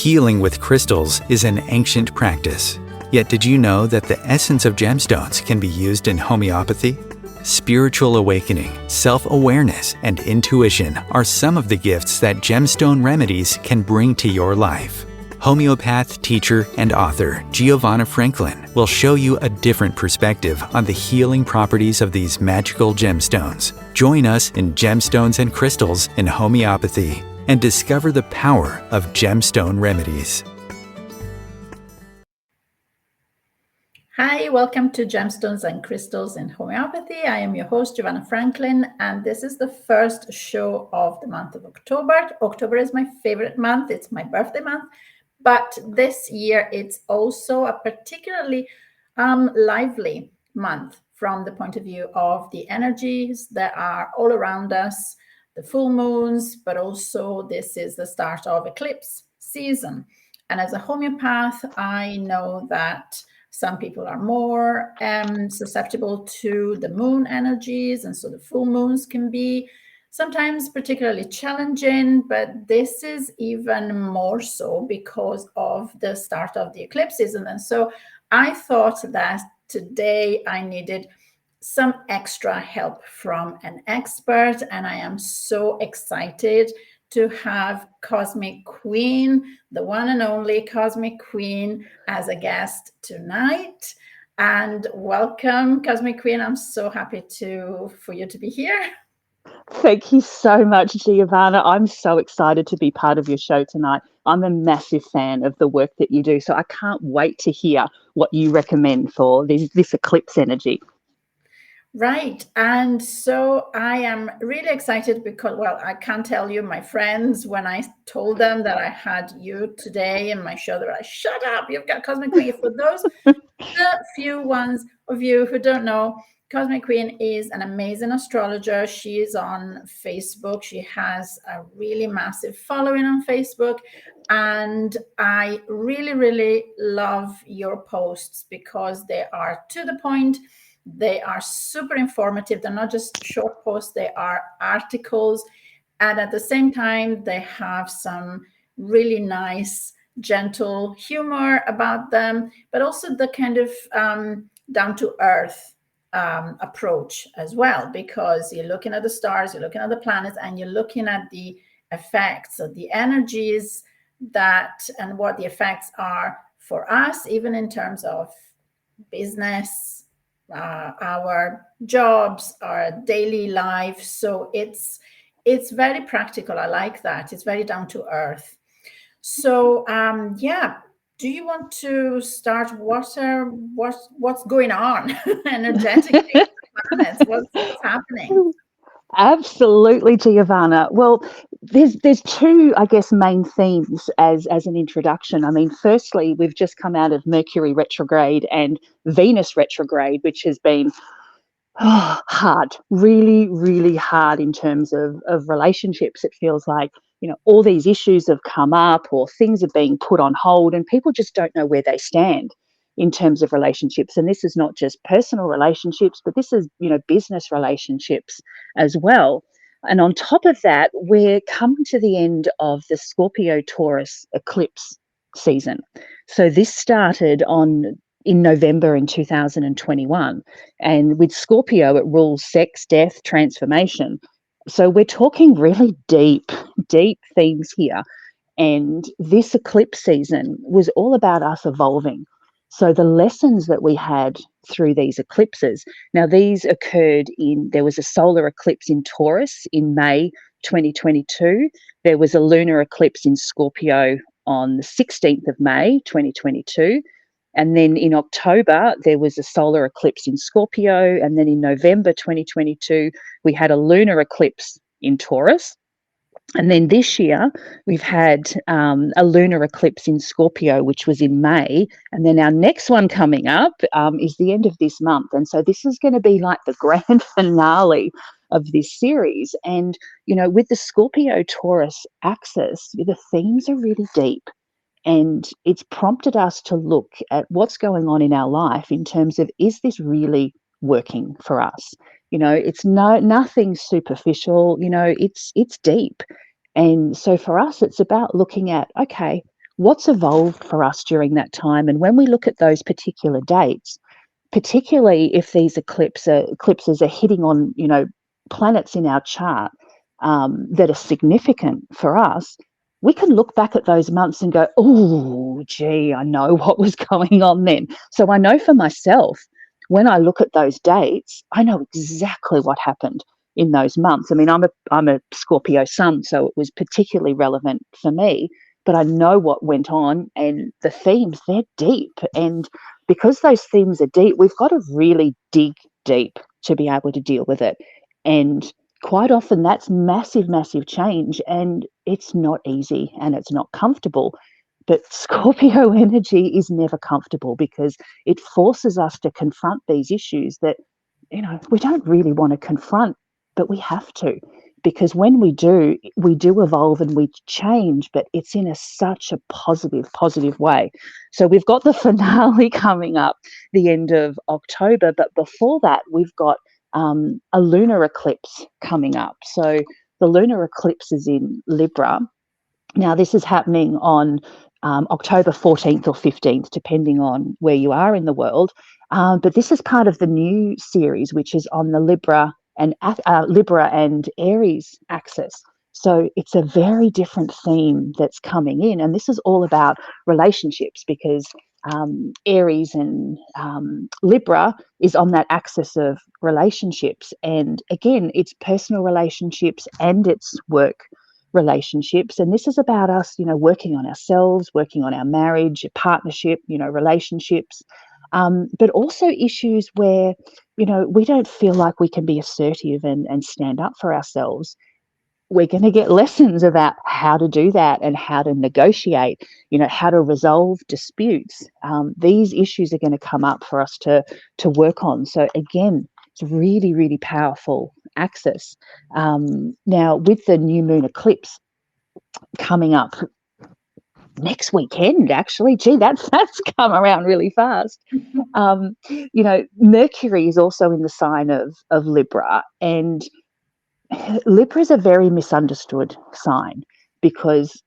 Healing with crystals is an ancient practice. Yet did you know that the essence of gemstones can be used in homeopathy? Spiritual awakening, self-awareness, and intuition are some of the gifts that gemstone remedies can bring to your life. Homeopath, teacher, and author Giovanna will show you a different perspective on the healing properties of these magical gemstones. Join us in Gemstones and Crystals in Homeopathy and discover the power of gemstone remedies. Hi, welcome to Gemstones and Crystals in Homeopathy. I am your host, Giovanna, and this is the first show of the month of October. October is my favorite month. It's my birthday month. But this year, it's also a particularly lively month from the point of view of the energies that are all around us, the full moons, but also this is the start of eclipse season. And as a homeopath, I know that some people are more susceptible to the moon energies, and so the full moons can be sometimes particularly challenging, but this is even more so because of the start of the eclipse season. And so I thought that today I needed some extra help from an expert, and I am so excited to have Cosmic Queen, the one and only Cosmic Queen, as a guest tonight. And welcome, Cosmic Queen. I'm so happy for you to be here. Thank you so much, Giovanna. I'm so excited to be part of your show tonight. I'm a massive fan of the work that you do, so I can't wait to hear what you recommend for this eclipse energy. Right. And so I am really excited because, well, I can't tell you, my friends, when I told them that I had you today in my show, they're like, shut up, you've got Cosmic Queen. For those the few ones of you who don't know, Cosmic Queen is an amazing astrologer. She is on Facebook. She has a really massive following on Facebook. And I really, really love your posts because they are to the point. They are super informative. They're not just short posts, they are articles. And at the same time, they have some really nice, gentle humor about them, but also the kind of down-to-earth approach as well, because you're looking at the stars, you're looking at the planets, and you're looking at the effects of the energies that and what the effects are for us, even in terms of business, our jobs, our daily life. So it's very practical. I like that. It's very down to earth. So do you want to start? What's going on energetically? What's happening? Absolutely, Giovanna. Well, there's two, I guess, main themes as an introduction. I mean, firstly, we've just come out of Mercury retrograde and Venus retrograde, which has been hard, really, really hard in terms of relationships. It feels like, all these issues have come up or things are being put on hold and people just don't know where they stand in terms of relationships. And this is not just personal relationships, but this is, business relationships as well. And on top of that, we're coming to the end of the Scorpio Taurus eclipse season. So this started in November in 2021. And with Scorpio, it rules sex, death, transformation. So we're talking really deep themes here. And this eclipse season was all about us evolving. So the lessons that we had through these eclipses, now these occurred there was a solar eclipse in Taurus in May 2022. There was a lunar eclipse in Scorpio on the 16th of May 2022. And then in October, there was a solar eclipse in Scorpio. And then in November 2022, we had a lunar eclipse in Taurus. And then this year, we've had a lunar eclipse in Scorpio, which was in May. And then our next one coming up is the end of this month. And so this is going to be like the grand finale of this series. And, with the Scorpio-Taurus axis, the themes are really deep. And it's prompted us to look at what's going on in our life in terms of, is this really working for us? It's nothing superficial, it's deep. And so for us, it's about looking at, okay, what's evolved for us during that time. And when we look at those particular dates, particularly if these eclipses are hitting on, planets in our chart that are significant for us, we can look back at those months and go, oh, gee, I know what was going on then. So I know for myself, when I look at those dates, I know exactly what happened in those months. I mean, I'm a Scorpio sun, so it was particularly relevant for me, but I know what went on, and the themes, they're deep. And because those themes are deep, we've got to really dig deep to be able to deal with it. And quite often that's massive, massive change, and it's not easy and it's not comfortable. But Scorpio energy is never comfortable because it forces us to confront these issues that, we don't really want to confront, but we have to. Because when we do evolve and we change, but it's in such a positive way. So we've got the finale coming up the end of October, but before that, we've got a lunar eclipse coming up. So the lunar eclipse is in Libra. Now, this is happening on October 14th or 15th, depending on where you are in the world. But this is part of the new series, which is on the Libra and Aries axis. So it's a very different theme that's coming in. And this is all about relationships, because Aries and Libra is on that axis of relationships. And again, it's personal relationships and it's work relationships. And this is about us, working on ourselves, working on our marriage, partnership, relationships, but also issues where, we don't feel like we can be assertive and stand up for ourselves. We're going to get lessons about how to do that and how to negotiate, how to resolve disputes. These issues are going to come up for us to work on. So again, it's really, really powerful axis. Now, with the new moon eclipse coming up next weekend, actually, gee, that's come around really fast. Mercury is also in the sign of Libra, and Libra is a very misunderstood sign because,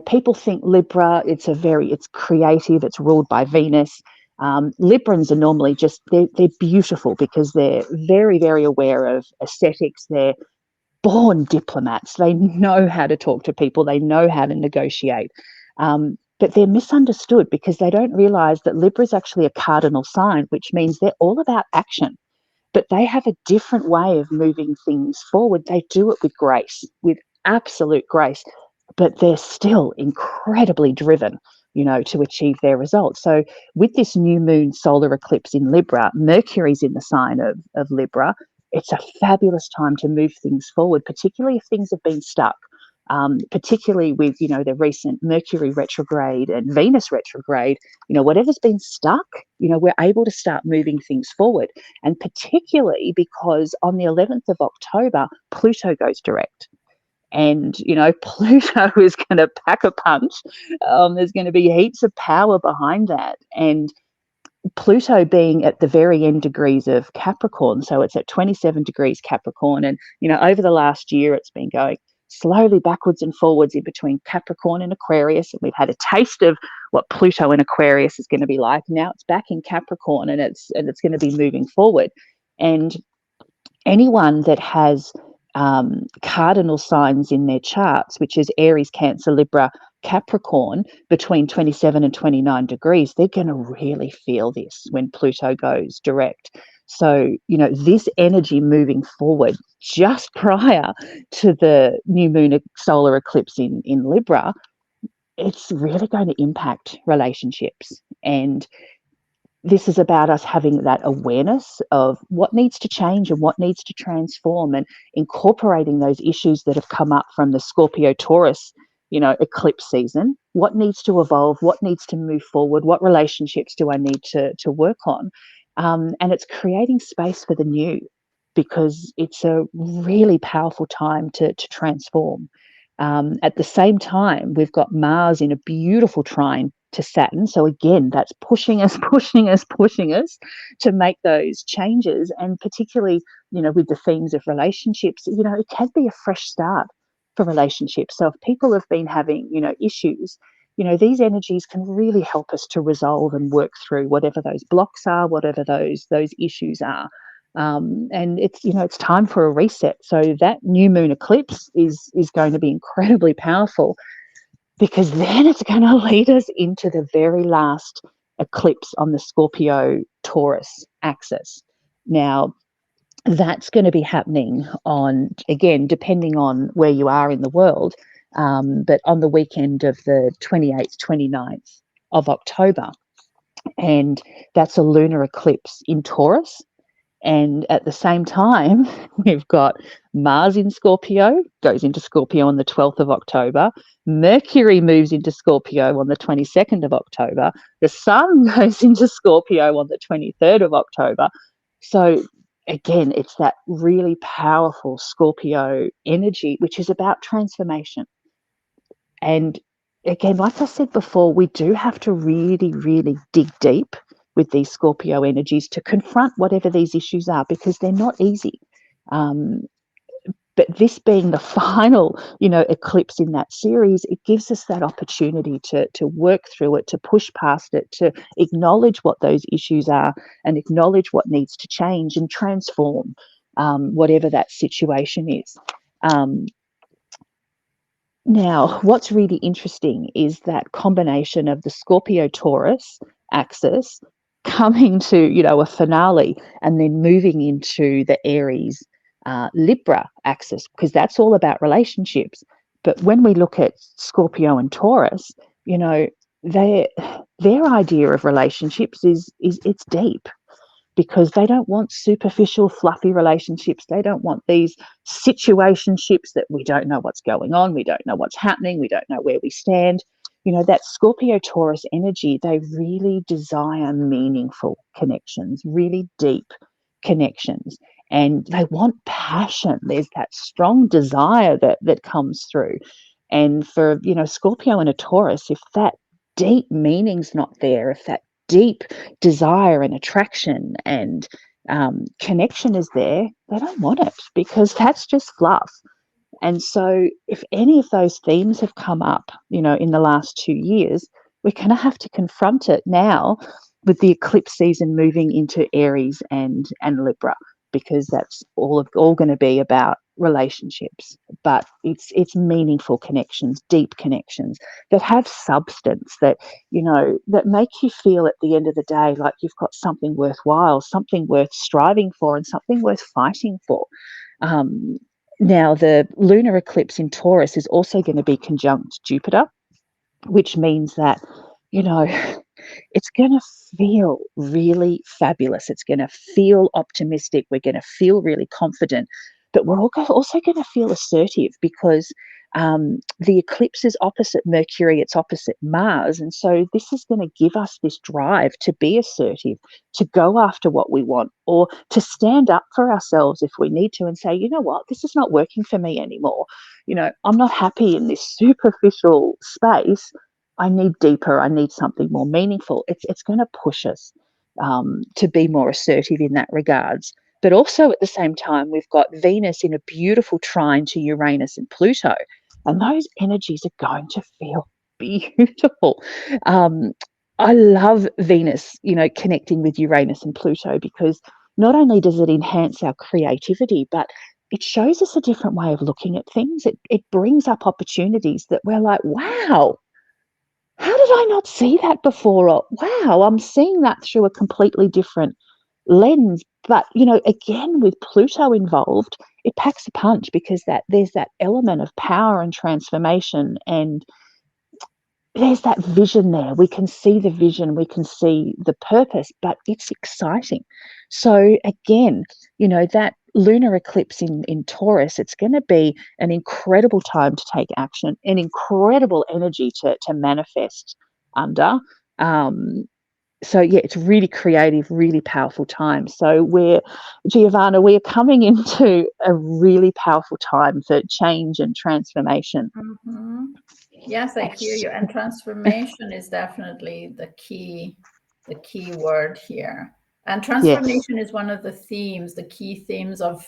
people think Libra, it's creative, it's ruled by Venus. Librans are normally they're beautiful because they're very, very aware of aesthetics. They're born diplomats. They know how to talk to people. They know how to negotiate. But they're misunderstood because they don't realize that Libra is actually a cardinal sign, which means they're all about action. But they have a different way of moving things forward. They do it with grace, with absolute grace, but they're still incredibly driven, to achieve their results. So with this new moon solar eclipse in Libra, Mercury's in the sign of Libra. It's a fabulous time to move things forward, particularly if things have been stuck. Particularly with, the recent Mercury retrograde and Venus retrograde, whatever's been stuck, we're able to start moving things forward. And particularly because on the 11th of October, Pluto goes direct. And, Pluto is going to pack a punch. There's going to be heaps of power behind that. And Pluto being at the very end degrees of Capricorn, so it's at 27 degrees Capricorn. And, over the last year, it's been going slowly backwards and forwards in between Capricorn and Aquarius. And we've had a taste of what Pluto in Aquarius is going to be like. Now it's back in Capricorn, and it's going to be moving forward. And anyone that has cardinal signs in their charts, which is Aries, Cancer, Libra, Capricorn, between 27 and 29 degrees, they're going to really feel this when Pluto goes direct. So, this energy moving forward just prior to the new moon solar eclipse in Libra, it's really going to impact relationships. And this is about us having that awareness of what needs to change and what needs to transform, and incorporating those issues that have come up from the Scorpio Taurus, eclipse season. What needs to evolve? What needs to move forward? What relationships do I need to work on? And it's creating space for the new, because it's a really powerful time to transform. At the same time, we've got Mars in a beautiful trine to Saturn. So again, that's pushing us to make those changes. And particularly, with the themes of relationships, it can be a fresh start for relationships. So if people have been having, issues, these energies can really help us to resolve and work through whatever those blocks are, whatever those issues are. And it's time for a reset. So that new moon eclipse is going to be incredibly powerful, because then it's going to lead us into the very last eclipse on the Scorpio Taurus axis. Now, that's going to be happening on, again, depending on where you are in the world, but on the weekend of the 28th, 29th of October. And that's a lunar eclipse in Taurus. And at the same time, we've got Mars in Scorpio, goes into Scorpio on the 12th of October. Mercury moves into Scorpio on the 22nd of October. The Sun goes into Scorpio on the 23rd of October. So again, it's that really powerful Scorpio energy, which is about transformation. And again, like I said before, we do have to really, really dig deep with these Scorpio energies to confront whatever these issues are, because they're not easy. But this being the final, eclipse in that series, it gives us that opportunity to work through it, to push past it, to acknowledge what those issues are and acknowledge what needs to change and transform whatever that situation is. Now, what's really interesting is that combination of the Scorpio-Taurus axis coming to, a finale, and then moving into the Aries Libra axis, because that's all about relationships. But when we look at Scorpio and Taurus, their idea of relationships is it's deep, because they don't want superficial, fluffy relationships. They don't want these situationships that we don't know what's going on, we don't know what's happening, we don't know where we stand. That Scorpio-Taurus energy, they really desire meaningful connections, really deep connections, and they want passion. There's that strong desire that comes through. And for, Scorpio and a Taurus, if that deep meaning's not there, if that deep desire and attraction and connection is there, they don't want it, because that's just fluff. And so if any of those themes have come up, in the last 2 years, we're going to have to confront it now with the eclipse season moving into Aries and Libra, because that's all going to be about relationships. But it's meaningful connections, deep connections that have substance, that that make you feel at the end of the day like you've got something worthwhile, something worth striving for, and something worth fighting for. Now, the lunar eclipse in Taurus is also going to be conjunct Jupiter, which means that it's going to feel really fabulous. It's going to feel optimistic. We're going to feel really confident, but we're also going to feel assertive, because the eclipse is opposite Mercury, it's opposite Mars. And so this is going to give us this drive to be assertive, to go after what we want, or to stand up for ourselves if we need to and say, you know what, this is not working for me anymore. I'm not happy in this superficial space. I need deeper. I need something more meaningful. It's going to push us to be more assertive in that regards. But also at the same time, we've got Venus in a beautiful trine to Uranus and Pluto, and those energies are going to feel beautiful. I love Venus, connecting with Uranus and Pluto, because not only does it enhance our creativity, but it shows us a different way of looking at things. It brings up opportunities that we're like, wow, how did I not see that before? Or, wow, I'm seeing that through a completely different lens. But, again, with Pluto involved, it packs a punch, because there's that element of power and transformation, and there's that vision there. We can see the vision, we can see the purpose, but it's exciting. So again, that lunar eclipse in Taurus, it's going to be an incredible time to take action, an incredible energy to manifest under. So yeah, it's really creative, really powerful time. So Giovanna, we're coming into a really powerful time for change and transformation. Mm-hmm. Yes, I hear you. And transformation is definitely the key word here. And transformation is one of the key themes of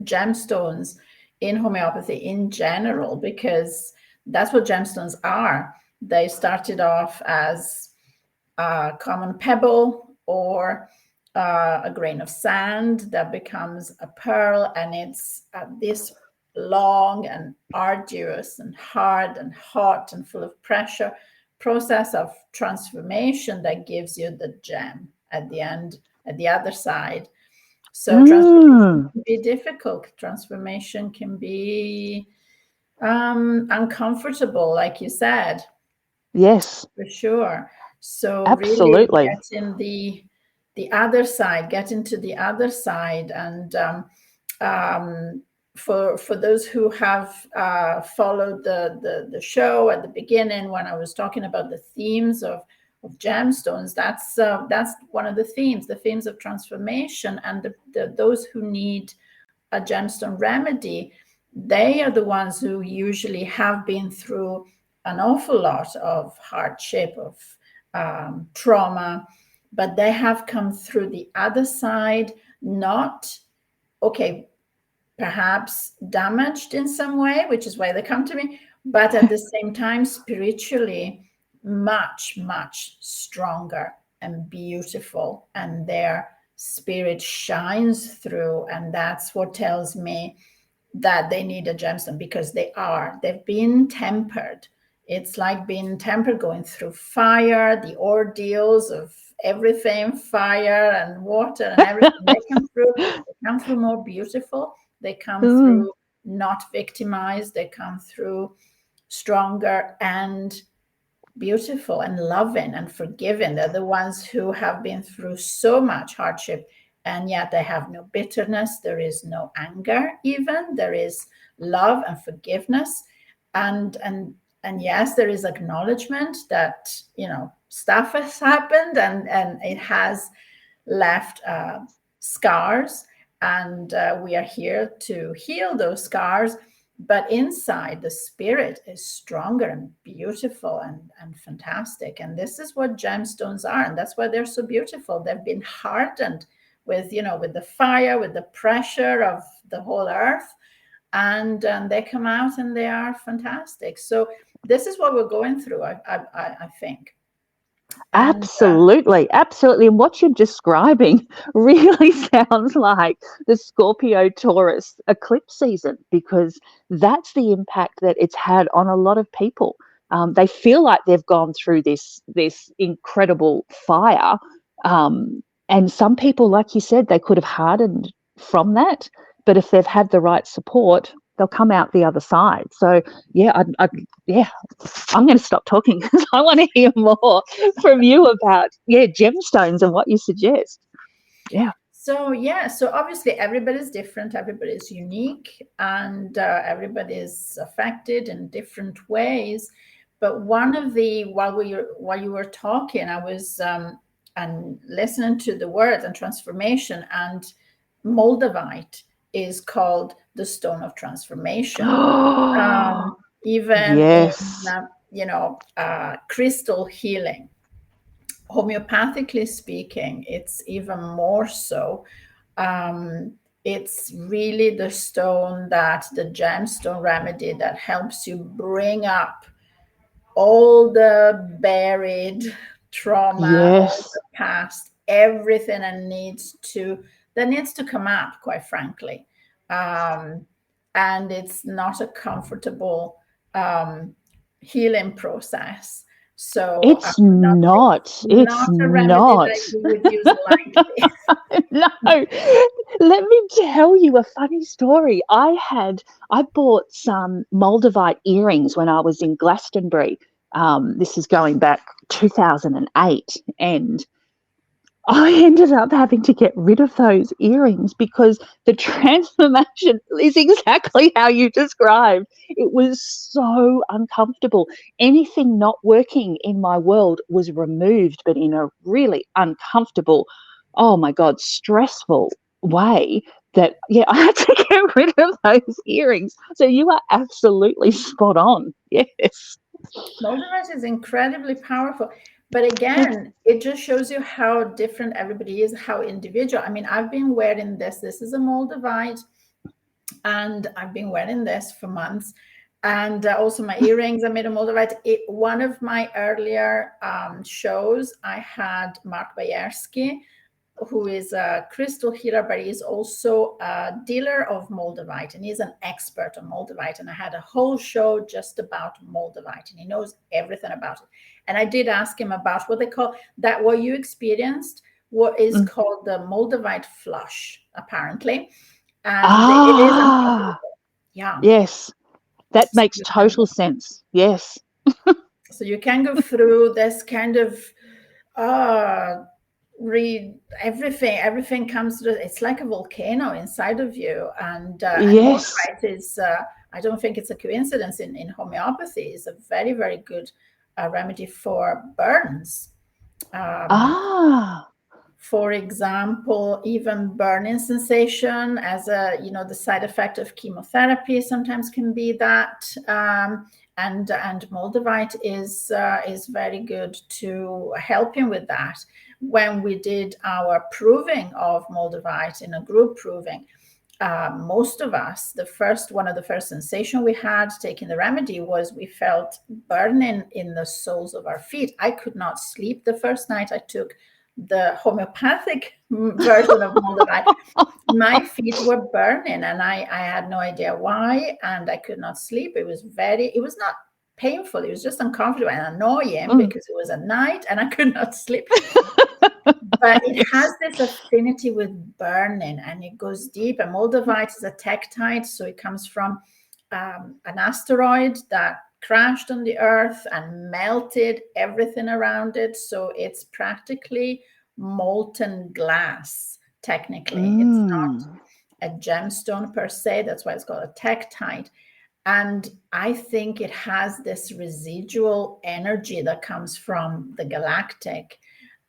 gemstones in homeopathy in general, because that's what gemstones are. They started off as a common pebble or a grain of sand that becomes a pearl, and it's this long and arduous and hard and hot and full of pressure process of transformation that gives you the gem at the end, at the other side. So transformation can be difficult. Transformation can be uncomfortable, like you said. Yes, for sure. So really absolutely. getting the other side, getting to the other side, and for those who have followed the show at the beginning when I was talking about the themes of gemstones, that's one of the themes of transformation, and those who need a gemstone remedy, they are the ones who usually have been through an awful lot of hardship, of trauma, but they have come through the other side, not, okay, perhaps damaged in some way, which is why they come to me, but at the same time, spiritually, much, much stronger and beautiful, and their spirit shines through. And that's what tells me that they need a gemstone, because they've been tempered. It's like being tempered, going through fire, the ordeals of everything, fire and water and everything. They come through more beautiful. They come through not victimized. They come through stronger and beautiful and loving and forgiving. They're the ones who have been through so much hardship, and yet they have no bitterness. There is no anger, even. There is love and forgiveness, and yes, there is acknowledgement that, you know, stuff has happened, and it has left scars, and we are here to heal those scars. But inside, the spirit is stronger and beautiful and fantastic. And this is what gemstones are, and that's why they're so beautiful. They've been hardened with, you know, with the fire, with the pressure of the whole earth, and they come out and they are fantastic. So this is what we're going through, I think. And Absolutely, absolutely. And what you're describing really sounds like the Scorpio Taurus eclipse season, because that's the impact that it's had on a lot of people. They feel like they've gone through this incredible fire, and some people, like you said, they could have hardened from that. But if they've had the right support, they'll come out the other side. So yeah, I'm going to stop talking because I want to hear more from you about gemstones and what you suggest. So obviously everybody's different, everybody's unique, and everybody's affected in different ways. But one of the, while you were talking, I was and listening to the words and transformation, and Moldavite is called the stone of transformation. Even Yes. in crystal healing, homeopathically speaking, it's even more so. It's really the stone, that the gemstone remedy that helps you bring up all the buried trauma, all the past, everything that needs to come up, quite frankly. And it's not a comfortable healing process. So it's not a remedy that you would use lightly. No, let me tell you a funny story. I bought some Moldavite earrings when I was in Glastonbury. This is going back 2008, and I ended up having to get rid of those earrings because the transformation is exactly how you described. It was so uncomfortable. Anything not working in my world was removed, but in a really uncomfortable, oh my God, stressful way that, I had to get rid of those earrings. So you are absolutely spot on. Yes. Moldavite is incredibly powerful. But again, it just shows you how different everybody is, how individual. I mean, I've been wearing this. This is a Moldavite, and I've been wearing this for months. And also my earrings are made of moldavite. One of my earlier shows, I had Mark Bayersky, who is a crystal healer, but he's also a dealer of moldavite, and he's an expert on moldavite. And I had a whole show just about moldavite, and he knows everything about it. And I did ask him about what they call that, what you experienced, what is called the moldavite flush, apparently. And it is uncomfortable. Yeah. Yes. That So makes total sense. Yes. so you can go through this kind of read everything comes to, it's like a volcano inside of you. And Yes. moldavite is I don't think it's a coincidence in homeopathy, is a very, very good remedy for burns. For example, even burning sensation as a, the side effect of chemotherapy sometimes can be that. And moldavite is very good to help him with that. When we did our proving of moldavite in a group proving, most of us, one of the first sensation we had taking the remedy was we felt burning in the soles of our feet. I could not sleep the first night I took the homeopathic version of moldavite. My feet were burning, and I had no idea why, and I could not sleep. It was not painful, it was just uncomfortable and annoying because it was at night and I could not sleep. But it has this affinity with burning, and it goes deep. And moldavite is a tektite, so it comes from an asteroid that crashed on the earth and melted everything around it. So it's practically molten glass, technically. It's not a gemstone per se. That's why it's called a tektite. And I think it has this residual energy that comes from the galactic.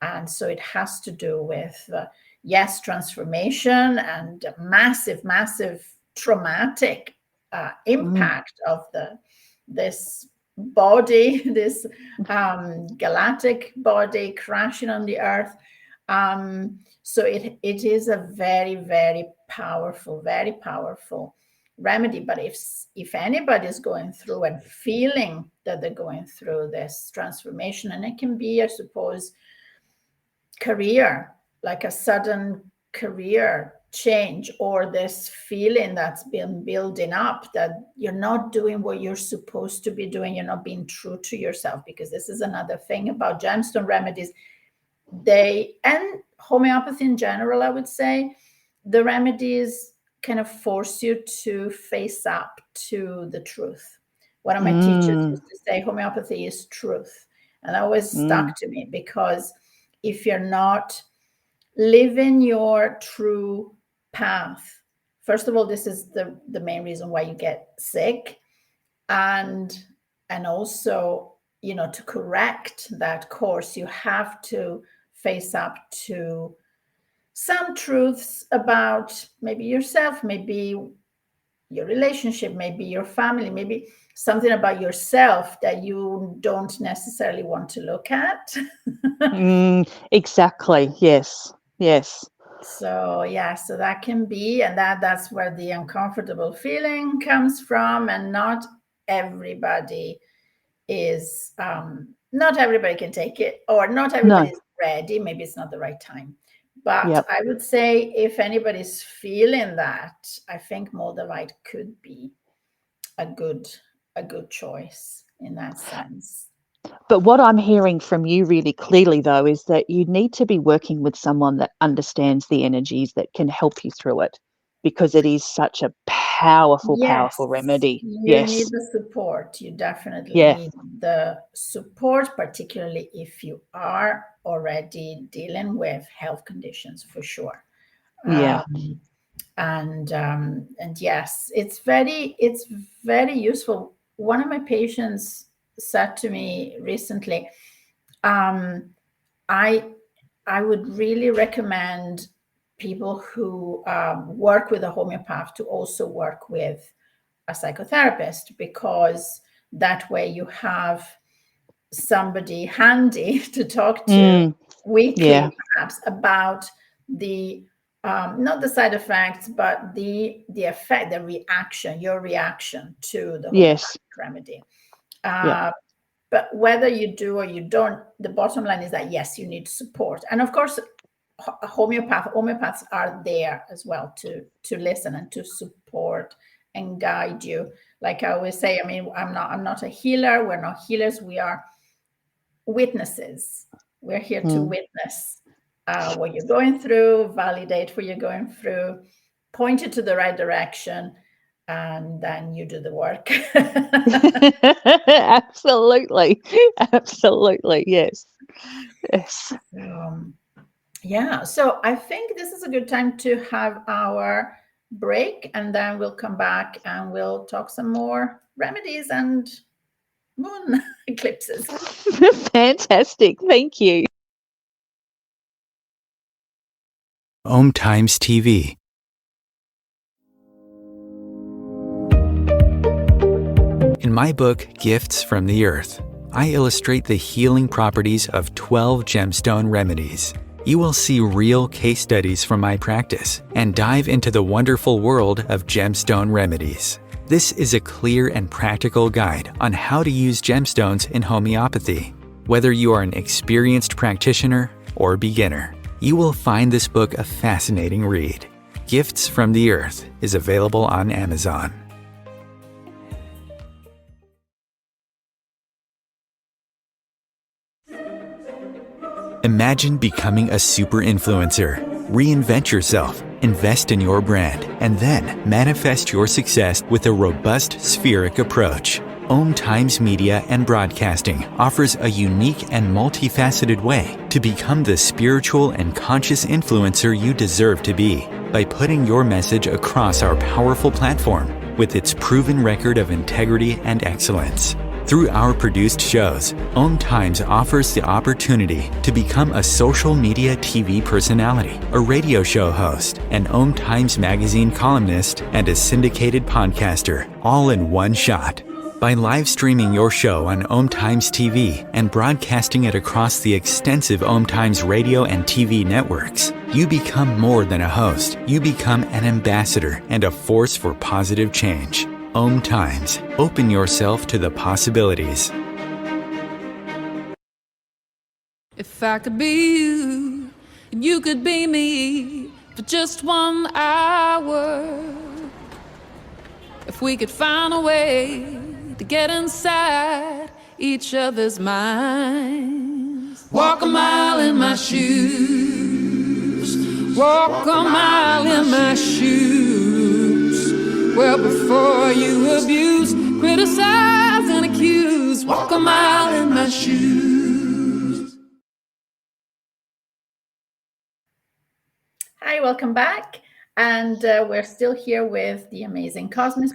And so it has to do with, transformation and massive, massive traumatic impact of this body, this galactic body crashing on the earth. So it is a very, very powerful remedy. But if anybody is going through and feeling that they're going through this transformation, and it can be, I suppose, career, like a sudden career change, or this feeling that's been building up that you're not doing what you're supposed to be doing, you're not being true to yourself. Because this is another thing about gemstone remedies, and homeopathy in general, I would say, the remedies kind of force you to face up to the truth. One of my teachers used to say homeopathy is truth, and that always stuck to me, because if you're not living your true path, first of all, this is the main reason why you get sick. And also, to correct that course, you have to face up to some truths about maybe yourself, maybe your relationship, maybe your family, maybe something about yourself that you don't necessarily want to look at. Exactly. Yes. So so that can be, and that's where the uncomfortable feeling comes from. And not everybody is not everybody can take it, or not everybody is ready. Maybe it's not the right time. But I would say if anybody's feeling that, I think moldavite could be a good choice in that sense. But what I'm hearing from you really clearly, though, is that you need to be working with someone that understands the energies, that can help you through it, because it is such a powerful remedy. You need the support. You definitely need the support, particularly if you are already dealing with health conditions, for sure. And yes, it's very useful. One of my patients said to me recently, I would really recommend people who work with a homeopath to also work with a psychotherapist, because that way you have somebody handy to talk to weekly, perhaps, about the not the side effects, but the effect, the reaction, your reaction to the Yes. homeopathic remedy. Yeah. But whether you do or you don't, the bottom line is that yes, you need support. And of course, homeopaths are there as well to listen and to support and guide you. Like I always say, I mean, I'm not a healer. We're not healers. We are witnesses. We're here to witness what you're going through, validate what you're going through, point you to the right direction, and then you do the work. Absolutely. Absolutely. Yes. Yes. Yeah, so I think this is a good time to have our break, and then we'll come back and we'll talk some more remedies and moon eclipses. Fantastic. Thank you. OMTimes TV. In my book, Gifts from the Earth, I illustrate the healing properties of 12 gemstone remedies. You will see real case studies from my practice and dive into the wonderful world of gemstone remedies. This is a clear and practical guide on how to use gemstones in homeopathy. Whether you are an experienced practitioner or beginner, you will find this book a fascinating read. Gifts from the Earth is available on Amazon. Imagine becoming a super influencer. Reinvent yourself, invest in your brand, and then manifest your success with a robust spheric approach. OMTimes Media and Broadcasting offers a unique and multifaceted way to become the spiritual and conscious influencer you deserve to be by putting your message across our powerful platform with its proven record of integrity and excellence. Through our produced shows, OMTimes offers the opportunity to become a social media TV personality, a radio show host, an OMTimes magazine columnist, and a syndicated podcaster, all in one shot. By live streaming your show on OMTimes TV and broadcasting it across the extensive OMTimes radio and TV networks, you become more than a host. You become an ambassador and a force for positive change. OMTimes. Open yourself to the possibilities. If I could be you, and you could be me for just 1 hour. If we could find a way to get inside each other's minds. Walk a mile in my shoes. Walk a mile in my shoes. Well, before you abuse, criticize and accuse, walk a mile in my shoes. Hi, welcome back. And we're still here with the amazing Cosmic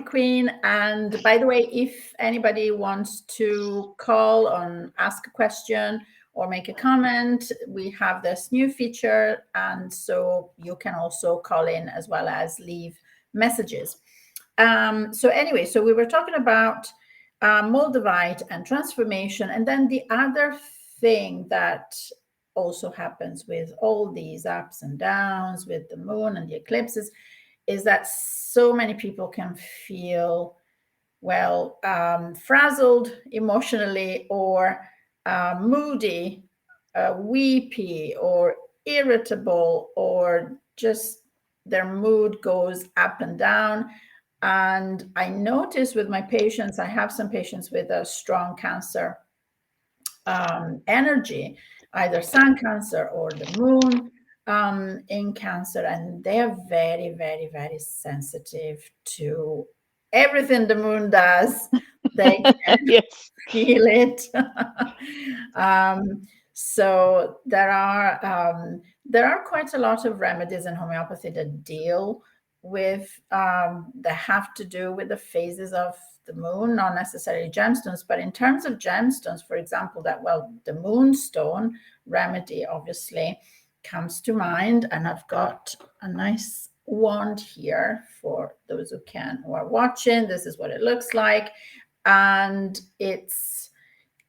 Queen. And by the way, if anybody wants to call and ask a question or make a comment, we have this new feature. And so you can also call in as well as leave messages. So anyway, so we were talking about Moldavite and transformation. And then the other thing that also happens with all these ups and downs with the moon and the eclipses is that so many people can feel, well, frazzled emotionally or moody, weepy or irritable, or just their mood goes up and down. And I notice with my patients, I have some patients with a strong Cancer energy, either sun Cancer or the moon in Cancer, and they are very, very, very sensitive to everything the moon does. They can Yes. feel it. So there are quite a lot of remedies in homeopathy that deal with that have to do with the phases of the moon, not necessarily gemstones, but in terms of gemstones, for example, the moonstone remedy obviously comes to mind, and I've got a nice wand here for those who are watching. This is what it looks like, and it's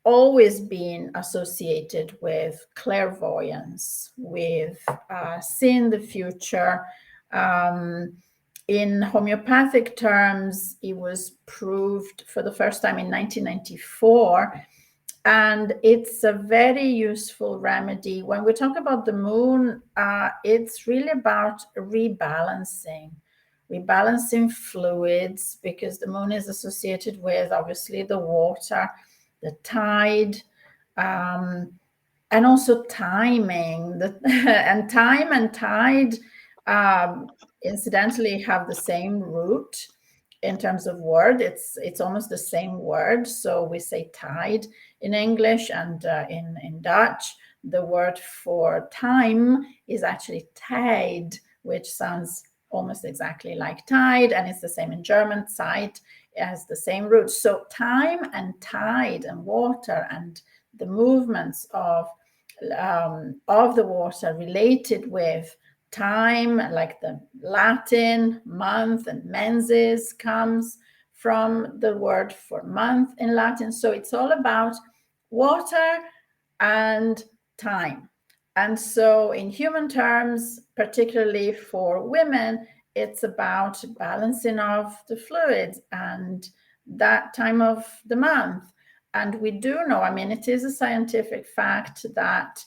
always been associated with clairvoyance, with seeing the future. In homeopathic terms, it was proved for the first time in 1994. And it's a very useful remedy. When we talk about the moon, it's really about rebalancing fluids, because the moon is associated with, obviously, the water, the tide, and also timing. And time and tide, incidentally, have the same root in terms of word. It's almost the same word. So we say tide in English, and in Dutch, the word for time is actually tide, which sounds almost exactly like tide, and it's the same in German. Zeit has the same root. So time and tide and water and the movements of the water related with time, like the Latin month, and menses comes from the word for month in Latin. So it's all about water and time. And so in human terms, particularly for women, it's about balancing of the fluids and that time of the month. And we do know, I mean, it is a scientific fact that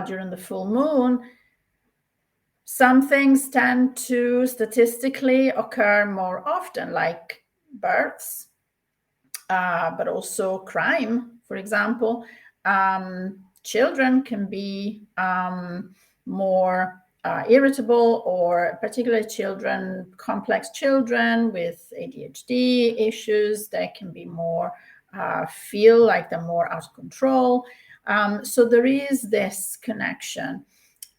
during the full moon, some things tend to statistically occur more often, like births, but also crime, for example. Children can be more irritable, or particularly children, complex children with ADHD issues, they can be more, feel like they're more out of control. So there is this connection.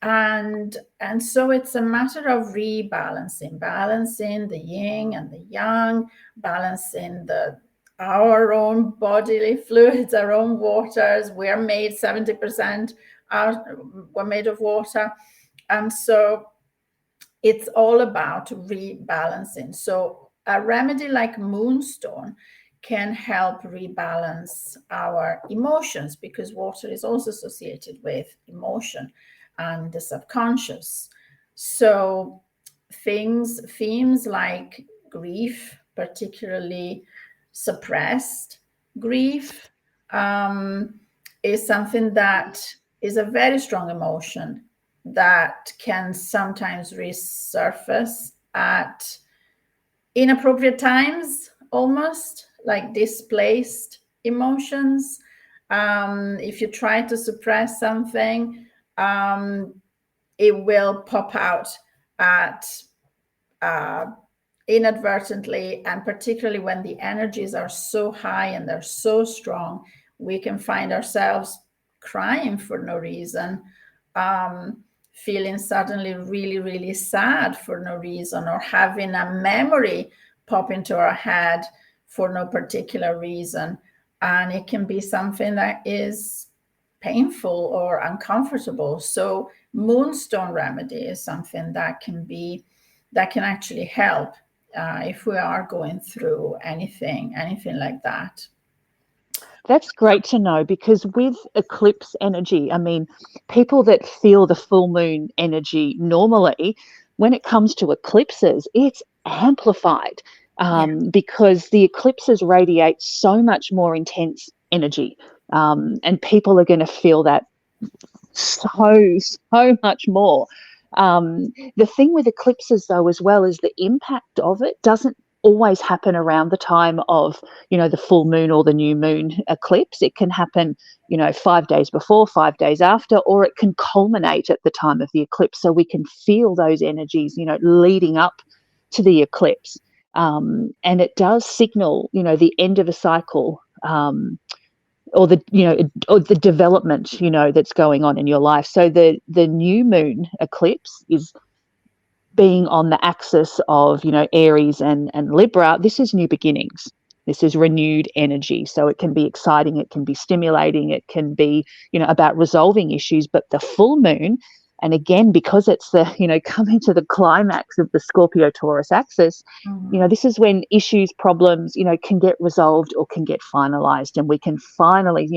And so it's a matter of balancing the yin and the yang, balancing our own bodily fluids, our own waters. We're made 70% we're made of water. And so it's all about rebalancing. So a remedy like moonstone can help rebalance our emotions, because water is also associated with emotion and the subconscious. So themes like grief, particularly suppressed grief, is something that is a very strong emotion that can sometimes resurface at inappropriate times, almost like displaced emotions. If you try to suppress something, it will pop out at inadvertently, and particularly when the energies are so high and they're so strong, we can find ourselves crying for no reason, feeling suddenly really, really sad for no reason, or having a memory pop into our head for no particular reason. And it can be something that is painful or uncomfortable. So moonstone remedy is something that can actually help if we are going through anything like that. That's great to know, because with eclipse energy, I mean, people that feel the full moon energy normally, when it comes to eclipses, it's amplified because the eclipses radiate so much more intense energy, and people are going to feel that so much more. The thing with eclipses, though, as well, is the impact of it doesn't always happen around the time of, the full moon or the new moon eclipse. It can happen, 5 days before, 5 days after, or it can culminate at the time of the eclipse. So we can feel those energies, leading up to the eclipse. And it does signal, the end of a cycle, or the development, that's going on in your life. So the new moon eclipse is being on the axis of, Aries and Libra. This is new beginnings. This is renewed energy. So it can be exciting, it can be stimulating, it can be, about resolving issues. But the full moon And again, because it's the, coming to the climax of the Scorpio-Taurus axis, this is when issues, problems, can get resolved or can get finalized, and we can finally,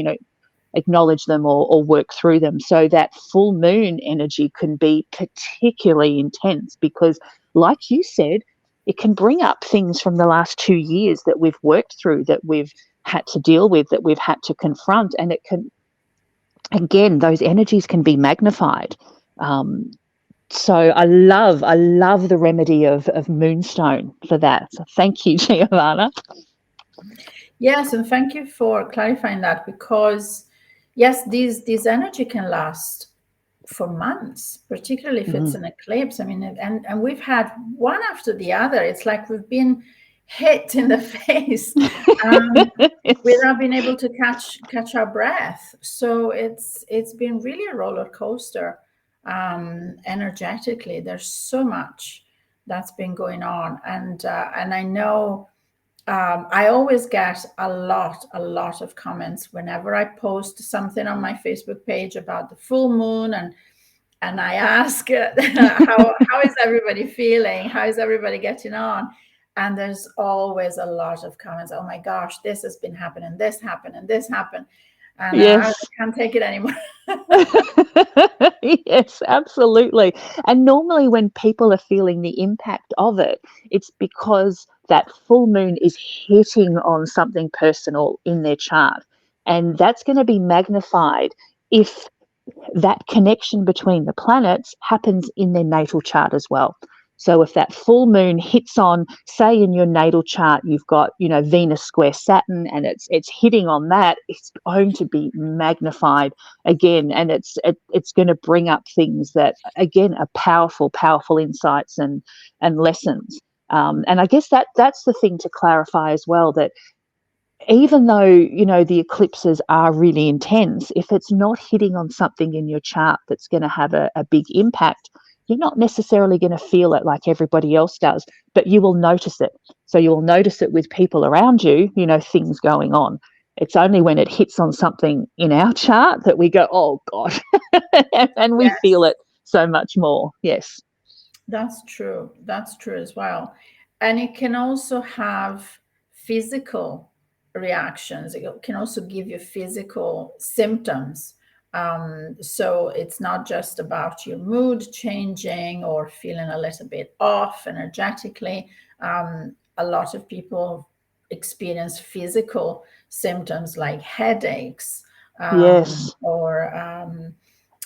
acknowledge them or work through them. So that full moon energy can be particularly intense because, like you said, it can bring up things from the last 2 years that we've worked through, that we've had to deal with, that we've had to confront. And it can, again, those energies can be magnified. So I love the remedy of moonstone for that. So thank you, Giovanna. Yes, and thank you for clarifying that, because yes, these energy can last for months, particularly if it's an eclipse. I mean, and we've had one after the other. It's like we've been hit in the face without being able to catch our breath. So it's been really a roller coaster energetically. There's so much that's been going on, and I know. I always get a lot of comments whenever I post something on my Facebook page about the full moon, and I ask how is everybody feeling? How is everybody getting on? And there's always a lot of comments. Oh my gosh, this has been happening. This happened and this happened. And yes. I can't take it anymore. Yes, absolutely. And normally when people are feeling the impact of it, it's because that full moon is hitting on something personal in their chart. And that's going to be magnified if that connection between the planets happens in their natal chart as well. So if that full moon hits on, say in your natal chart, you've got, Venus square Saturn, and it's hitting on that, it's going to be magnified again. And it's going to bring up things that, again, are powerful insights and lessons. And I guess that's the thing to clarify as well, that even though, the eclipses are really intense, if it's not hitting on something in your chart that's going to have a big impact, you're not necessarily going to feel it like everybody else does, but you will notice it. So you'll notice it with people around you, things going on. It's only when it hits on something in our chart that we go, oh, God, and we feel it so much more. Yes. That's true. That's true as well. And it can also have physical reactions. It can also give you physical symptoms. So it's not just about your mood changing or feeling a little bit off energetically. A lot of people experience physical symptoms like headaches, yes, or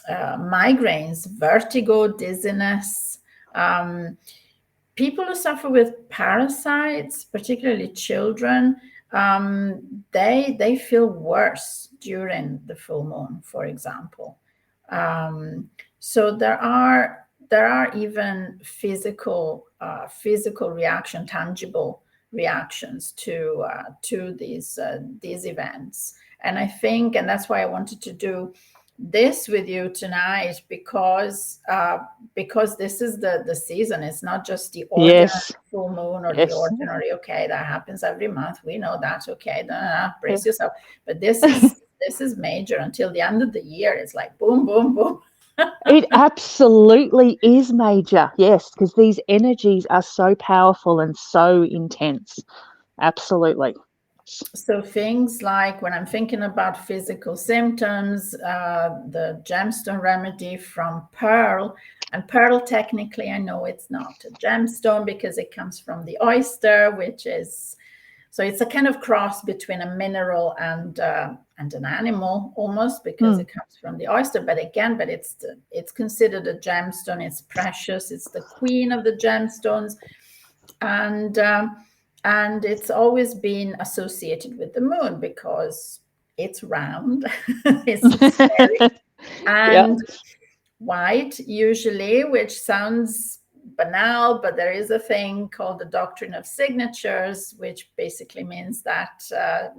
migraines, vertigo, dizziness. People who suffer with parasites, particularly children, they feel worse during the full moon, for example. So there are even physical reaction, tangible reactions to these events. And I think, and that's why I wanted to do this with you tonight, because this is the season. It's not just the ordinary full moon or the ordinary, okay, that happens every month. We know that, okay, brace yourself. But this is major. Until the end of the year, it's like boom, boom, boom. It absolutely is major, yes, because these energies are so powerful and so intense. Absolutely. So things like, when I'm thinking about physical symptoms, the gemstone remedy from pearl, and pearl, technically, I know it's not a gemstone because it comes from the oyster, which is, so it's a kind of cross between a mineral and an animal almost, because it comes from the oyster. But again, it's considered a gemstone. It's precious. It's the queen of the gemstones, and it's always been associated with the moon because it's round, it's spherical, and white usually, which sounds banal, but there is a thing called the doctrine of signatures, which basically means that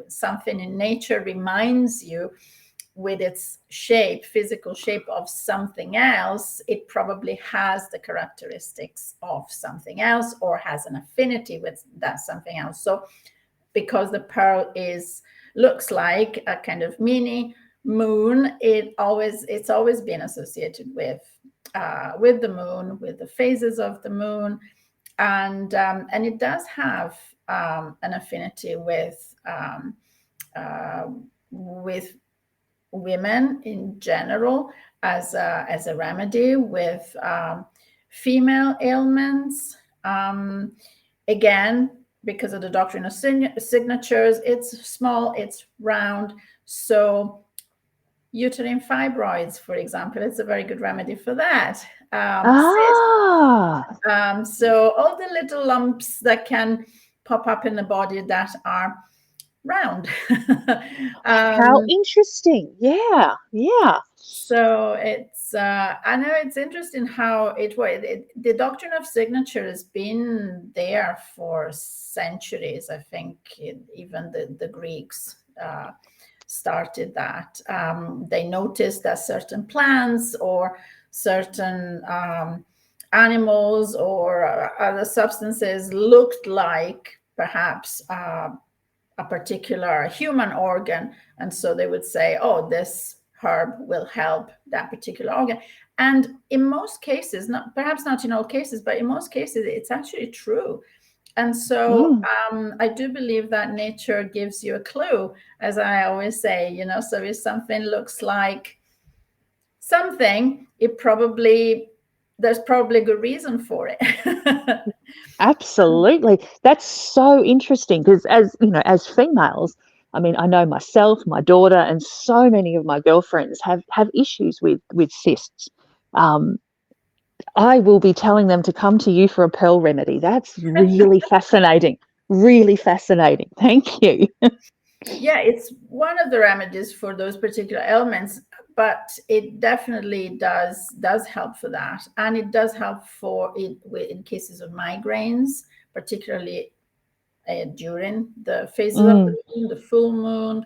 something in nature reminds you, with its shape, physical shape, of something else, it probably has the characteristics of something else or has an affinity with that something else. So because the pearl looks like a kind of mini moon, it's always been associated with with the moon, with the phases of the moon, and it does have an affinity with women in general as a remedy, with female ailments. Again, because of the doctrine of signatures, it's small, it's round. So uterine fibroids, for example, it's a very good remedy for that. So all the little lumps that can pop up in the body that are round. How interesting. Yeah. So it's I know it's interesting how the doctrine of signature has been there for centuries. I think even the Greeks started that. They noticed that certain plants or certain animals or other substances looked like perhaps a particular human organ, and so they would say, oh, this herb will help that particular organ. And in most cases, perhaps not in all cases, but in most cases it's actually true. And so I do believe that nature gives you a clue, as I always say, so if something looks like something, there's probably a good reason for it. Absolutely. That's so interesting because as females, I mean, I know myself, my daughter, and so many of my girlfriends have issues with cysts. I will be telling them to come to you for a pearl remedy. That's really fascinating. Really fascinating. Thank you. Yeah, it's one of the remedies for those particular ailments, but it definitely does help for that, and it does help for it in cases of migraines, particularly during the phases of the moon, the full moon.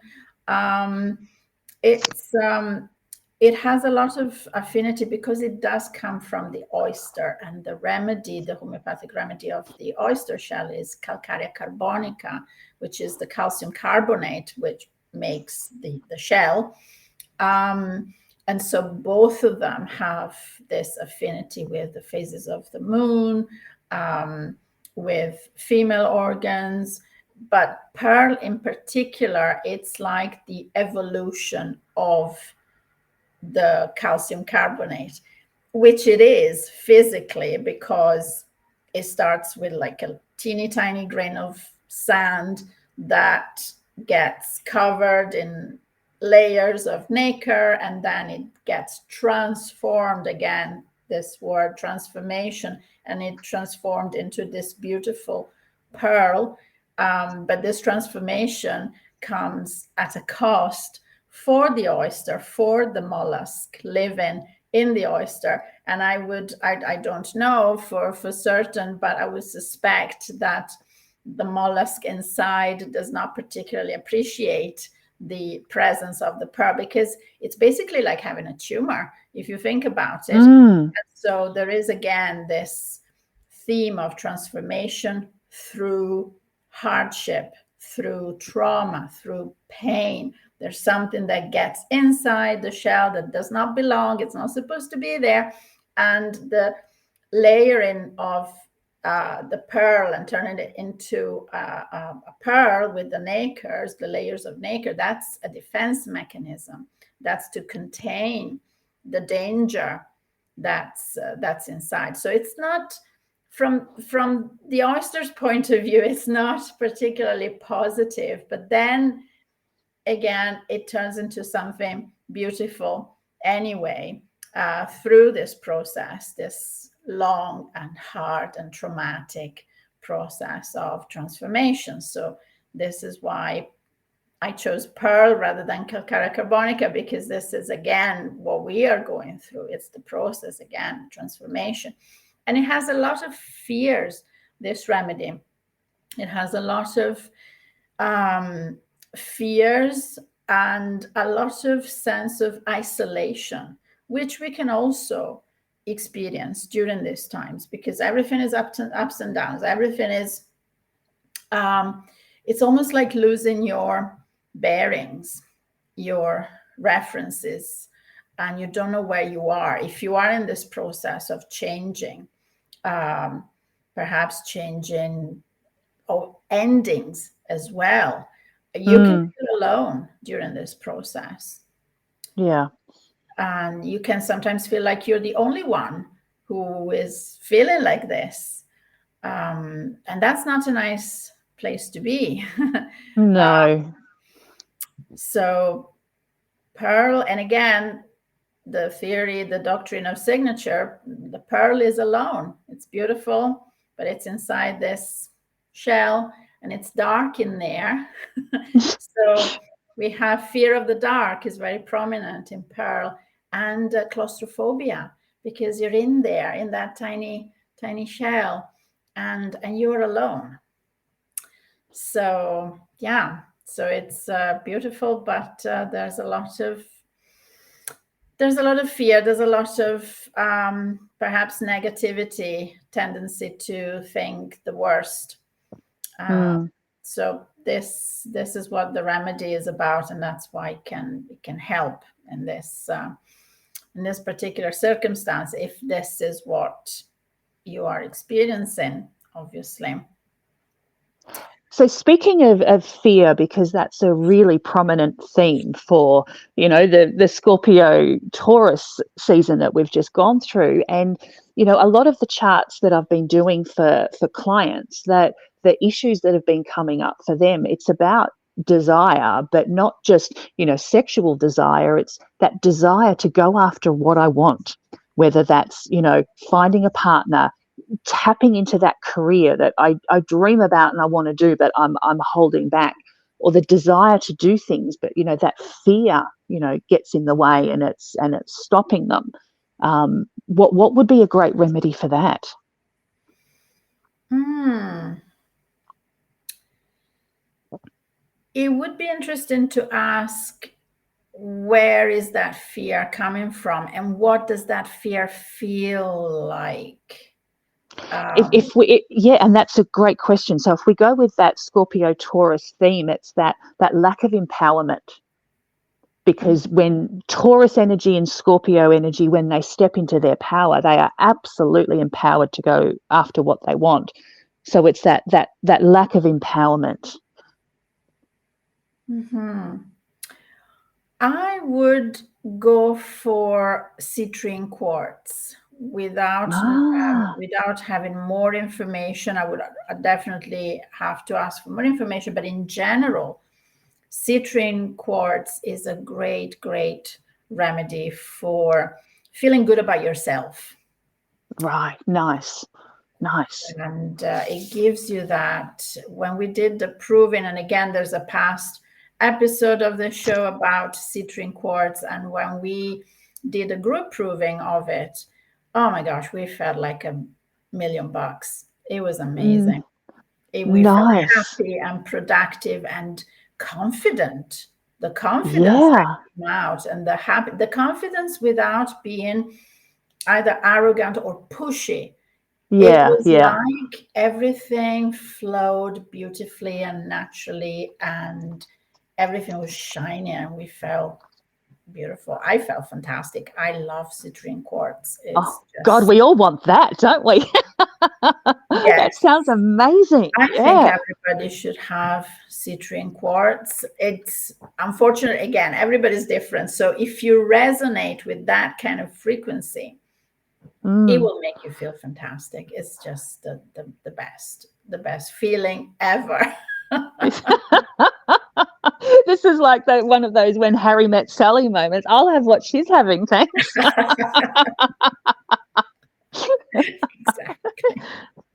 It has a lot of affinity because it does come from the oyster, and the homeopathic remedy of the oyster shell is calcarea carbonica, which is the calcium carbonate which makes the shell. And so both of them have this affinity with the phases of the moon, with female organs. But pearl in particular, it's like the evolution of the calcium carbonate, which it is physically, because it starts with like a teeny tiny grain of sand that gets covered in layers of nacre, and then it gets transformed, again, this word transformation, and it transformed into this beautiful pearl. But this transformation comes at a cost for the oyster, for the mollusk living in the oyster. And I don't know for certain, but I would suspect that the mollusk inside does not particularly appreciate the presence of the pearl, because it's basically like having a tumor, if you think about it. And so there is, again, this theme of transformation through hardship, through trauma, through pain. There's something that gets inside the shell that does not belong. It's not supposed to be there. And the layering of the pearl and turning it into a pearl with the nacres, the layers of nacre, that's a defense mechanism. That's to contain the danger that's inside. So it's not, from the oyster's point of view, it's not particularly positive, but then again, it turns into something beautiful anyway, through this process, this long and hard and traumatic process of transformation. So this is why I chose pearl rather than calcarea carbonica, because this is, again, what we are going through. It's the process, again, transformation. And it has a lot of fears, this remedy. It has a lot of fears and a lot of sense of isolation, which we can also experience during these times, because everything is ups and downs. Everything is, it's almost like losing your bearings, your references. and you don't know where you are, if you are in this process of changing, perhaps changing endings as well, you can feel alone during this process. Yeah. And you can sometimes feel like you're the only one who is feeling like this. And that's not a nice place to be. No. So Pearl, and again, the theory, the doctrine of signature, the pearl is alone. It's beautiful, but it's inside this shell and it's dark in there. So we have fear of the dark is very prominent in pearl, and claustrophobia, because you're in there in that tiny shell, and you're alone. So yeah, so it's beautiful, but there's a lot of fear. There's a lot of perhaps negativity, tendency to think the worst. So this is what the remedy is about, and that's why it can help in this particular circumstance, if this is what you are experiencing, obviously. So speaking of fear, because that's a really prominent theme for, the Scorpio Taurus season that we've just gone through. And, a lot of the charts that I've been doing for clients, that the issues that have been coming up for them, it's about desire, but not just, sexual desire. It's that desire to go after what I want, whether that's, finding a partner, tapping into that career that I dream about and I want to do, but I'm holding back, or the desire to do things, but that fear gets in the way, and it's stopping them. What would be a great remedy for that? It would be interesting to ask, where is that fear coming from, and what does that fear feel like? And that's a great question. So if we go with that Scorpio Taurus theme, it's that lack of empowerment, because when Taurus energy and Scorpio energy, when they step into their power, they are absolutely empowered to go after what they want. So it's that lack of empowerment. I would go for citrine quartz. Without having more information, I would definitely have to ask for more information. But in general, citrine quartz is a great remedy for feeling good about yourself. Right. Nice. And it gives you that. When we did the proving, and again, there's a past episode of the show about citrine quartz, and when we did a group proving of it, oh my gosh, we felt like $1 million. It was amazing. We felt happy and productive and confident. The confidence came out, and the confidence without being either arrogant or pushy. It was like everything flowed beautifully and naturally, and everything was shiny, and we felt beautiful. I felt fantastic. I love citrine quartz. God, we all want that, don't we? That sounds amazing. I think everybody should have citrine quartz. It's unfortunate, again, everybody's different. So if you resonate with that kind of frequency, it will make you feel fantastic. It's just the best feeling ever. This is like one of those when Harry met Sally moments. I'll have what she's having, thanks. Exactly.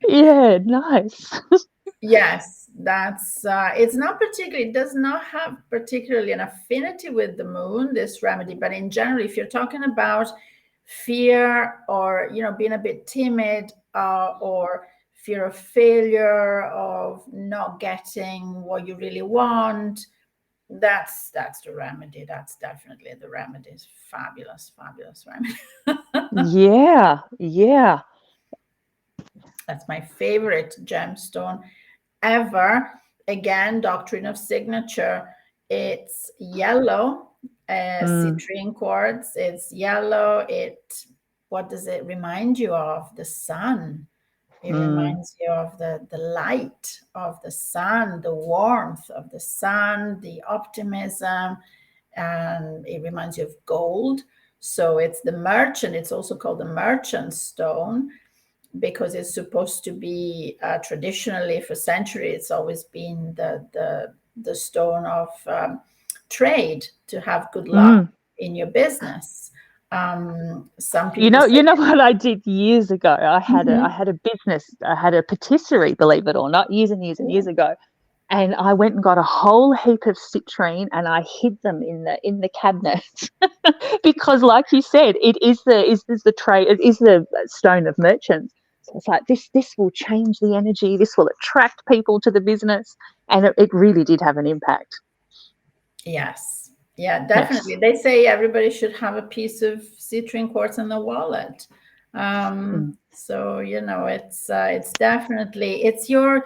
Yeah, nice. Yes, that's it does not have particularly an affinity with the moon, this remedy, but in general, if you're talking about fear, or being a bit timid, or fear of failure, of not getting what you really want, that's the remedy. That's definitely the remedy. It's fabulous remedy. Yeah. That's my favorite gemstone ever. Again, doctrine of signature. It's yellow, citrine quartz. It's yellow. What does it remind you of? The sun. It reminds you of the light of the sun, the warmth of the sun, the optimism, and it reminds you of gold. So it's the merchant. It's also called the merchant stone because it's supposed to be traditionally for centuries. It's always been the stone of trade, to have good luck in your business. Some people you know what I did years ago? I had a business, I had a patisserie, believe it or not, years and years ago. And I went and got a whole heap of citrine and I hid them in the cabinets because, like you said, it is the stone of merchants. So it's like this will change the energy. This will attract people to the business, and it really did have an impact. Yes, yeah, definitely. Yes. They say everybody should have a piece of citrine quartz in the wallet. So it's definitely your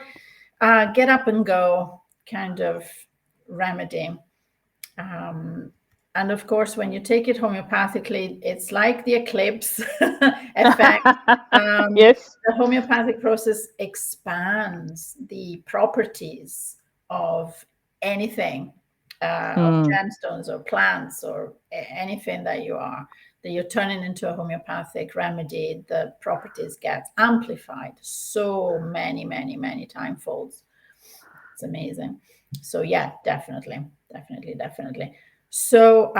get up and go kind of remedy. And of course, when you take it homeopathically, it's like the eclipse effect. Yes. The homeopathic process expands the properties of anything, of gemstones or plants or anything that you're turning into a homeopathic remedy. The properties get amplified so many timefolds. It's amazing. So yeah, definitely. So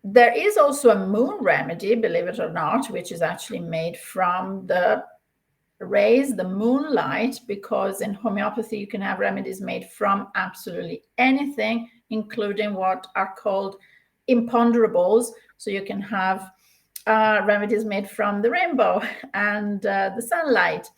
there is also a moon remedy, believe it or not, which is actually made from the rays, the moonlight, because in homeopathy you can have remedies made from absolutely anything, including what are called imponderables. So you can have remedies made from the rainbow and the sunlight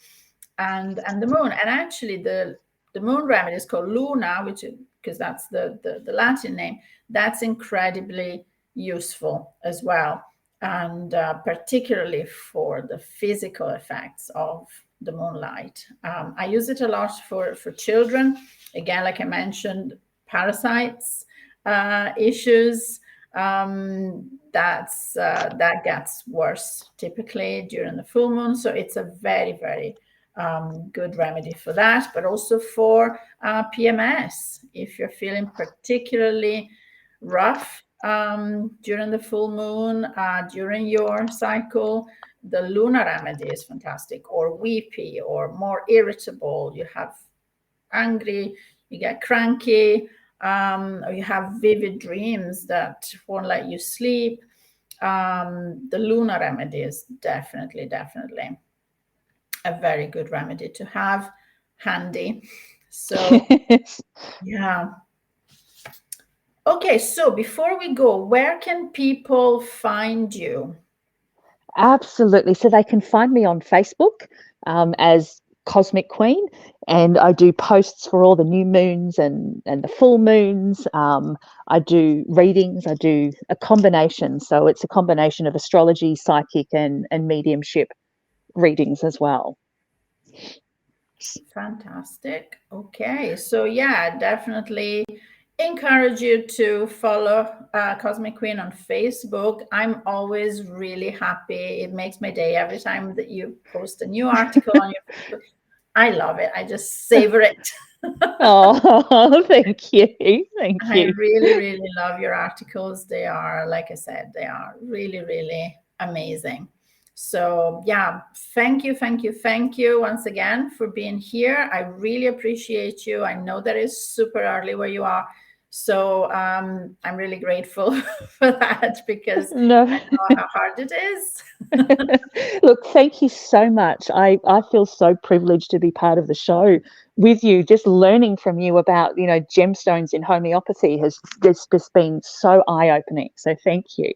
and the moon. And actually the moon remedy is called Luna, because that's the Latin name. That's incredibly useful as well, and particularly for the physical effects of the moonlight. I use it a lot for children. Again, like I mentioned, parasites issues. That gets worse typically during the full moon. So it's a very good remedy for that, but also for PMS. If you're feeling particularly rough during the full moon, during your cycle, the Luna remedy is fantastic. Or weepy, or more irritable, you have angry, you get cranky, or you have vivid dreams that won't let you sleep. The Luna remedy is definitely a very good remedy to have handy. So yeah. Okay, so before we go, where can people find you? Absolutely. So they can find me on Facebook as Cosmic Queen, and I do posts for all the new moons and the full moons. I do readings. I do a combination. So it's a combination of astrology, psychic, and mediumship readings as well. Fantastic. Okay, so yeah, definitely encourage you to follow Cosmic Queen on Facebook. I'm always really happy. It makes my day every time that you post a new article on your Facebook. I love it. I just savor it. Oh, thank you. Thank you. I really love your articles. They are, like I said, they are really amazing. So yeah, thank you once again for being here. I really appreciate you. I know that it's super early where you are. So I'm really grateful for that, because I know how hard it is. Look, thank you so much. I feel so privileged to be part of the show with you. Just learning from you about, gemstones in homeopathy has just been so eye-opening. So thank you.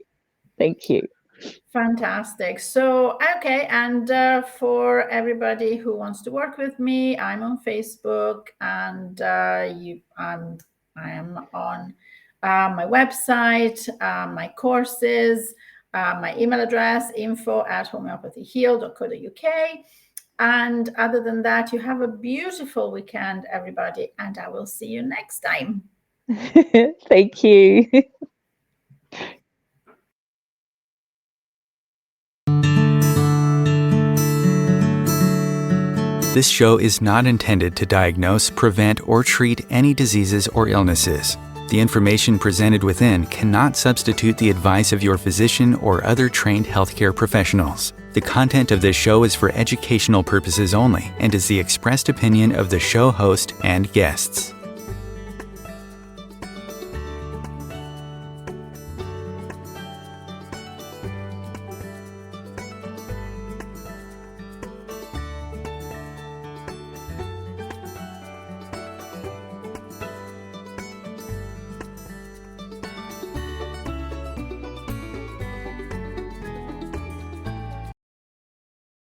Fantastic. So, okay. And for everybody who wants to work with me, I'm on Facebook, and I am on my website, my courses, my email address, info@homeopathyheal.co.uk. And other than that, you have a beautiful weekend, everybody, and I will see you next time. Thank you. This show is not intended to diagnose, prevent, or treat any diseases or illnesses. The information presented within cannot substitute the advice of your physician or other trained healthcare professionals. The content of this show is for educational purposes only and is the expressed opinion of the show host and guests.